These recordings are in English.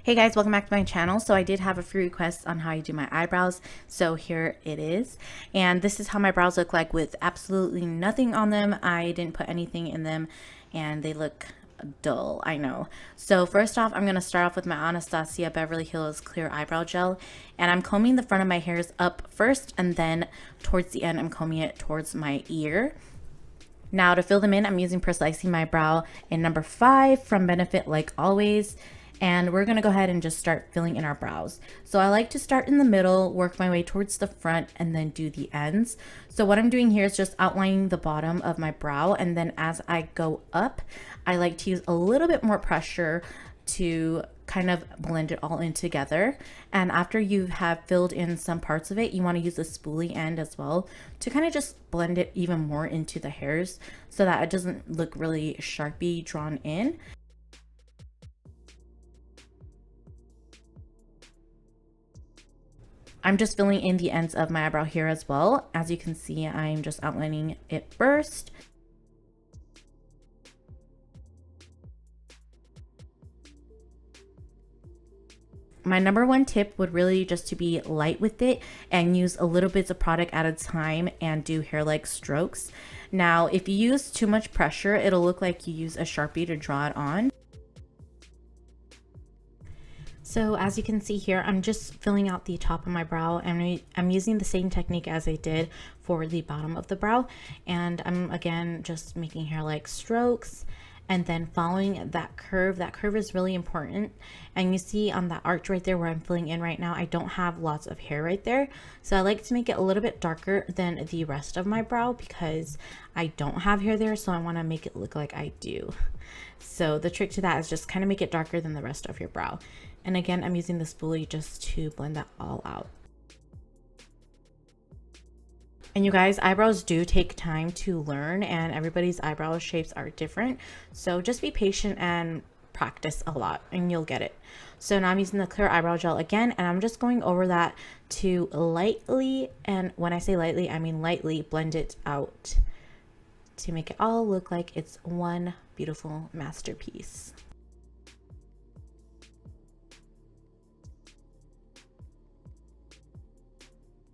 Hey guys, welcome back to my channel. So I did have a few requests on how I do my eyebrows. So here it is. And this is how my brows look like with absolutely nothing on them. I didn't put anything in them and they look dull, I know. So first off, I'm going to start off with my Anastasia Beverly Hills Clear Eyebrow Gel. And I'm combing the front of my hairs up first, and then towards the end, I'm combing it towards my ear. Now to fill them in, I'm using Precisely My Brow in number 5 from Benefit Like Always. And we're going to go ahead and just start filling in our brows. So I like to start in the middle, work my way towards the front, and then do the ends. So what I'm doing here is just outlining the bottom of my brow. And then as I go up, I like to use a little bit more pressure to kind of blend it all in together. And after you have filled in some parts of it, you want to use the spoolie end as well to kind of just blend it even more into the hairs so that it doesn't look really sharpie drawn in. I'm just filling in the ends of my eyebrow here as well. As you can see, I'm just outlining it first. My number one tip would really just to be light with it and use a little bits of product at a time and do hair-like strokes. Now, if you use too much pressure, it'll look like you use a Sharpie to draw it on. So as you can see here, I'm just filling out the top of my brow, and I'm using the same technique as I did for the bottom of the brow. And I'm again just making hair-like strokes and then following that curve. That curve is really important. And you see on that arch right there where I'm filling in right now, I don't have lots of hair right there. So I like to make it a little bit darker than the rest of my brow because I don't have hair there. So I want to make it look like I do. So the trick to that is just kind of make it darker than the rest of your brow. And again, I'm using the spoolie just to blend that all out. And you guys, eyebrows do take time to learn, and everybody's eyebrow shapes are different. So just be patient and practice a lot and you'll get it. So now I'm using the clear eyebrow gel again, and I'm just going over that to lightly, and when I say lightly, I mean lightly blend it out to make it all look like it's one beautiful masterpiece.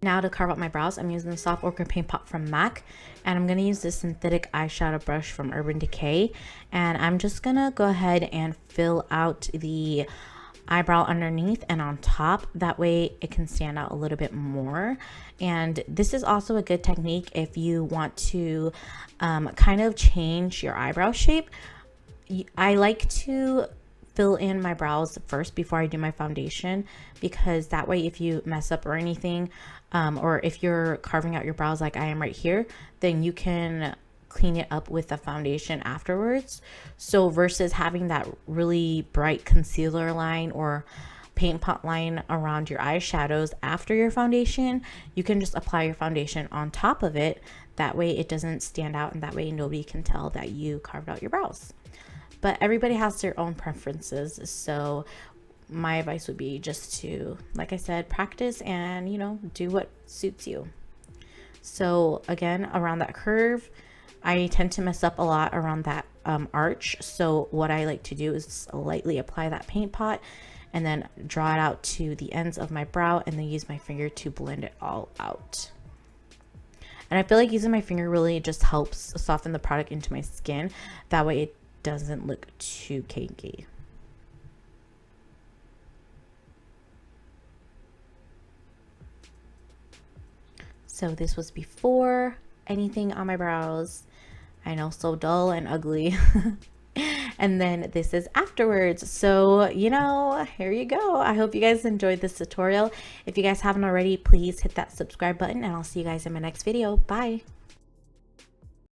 Now to carve out my brows, I'm using the Soft Ochre Paint Pot from MAC, and I'm going to use this synthetic eyeshadow brush from Urban Decay, and I'm just going to go ahead and fill out the eyebrow underneath and on top. That way it can stand out a little bit more. And this is also a good technique if you want to kind of change your eyebrow shape. I like to fill in my brows first before I do my foundation, because that way if you mess up or anything, or if you're carving out your brows like I am right here, then you can clean it up with the foundation afterwards. So versus having that really bright concealer line or paint pot line around your eyeshadows after your foundation, you can just apply your foundation on top of it. That way it doesn't stand out, and that way nobody can tell that you carved out your brows. But everybody has their own preferences, so my advice would be just to, like I said, practice and, you know, do what suits you. So again, around that curve, I tend to mess up a lot around that arch. So what I like to do is lightly apply that paint pot and then draw it out to the ends of my brow, and then use my finger to blend it all out. And I feel like using my finger really just helps soften the product into my skin. That way it doesn't look too cakey. So this was before anything on my brows. I know, so dull and ugly. And then this is afterwards. So, you know, here you go. I hope you guys enjoyed this tutorial. If you guys haven't already, please hit that subscribe button, and I'll see you guys in my next video. Bye.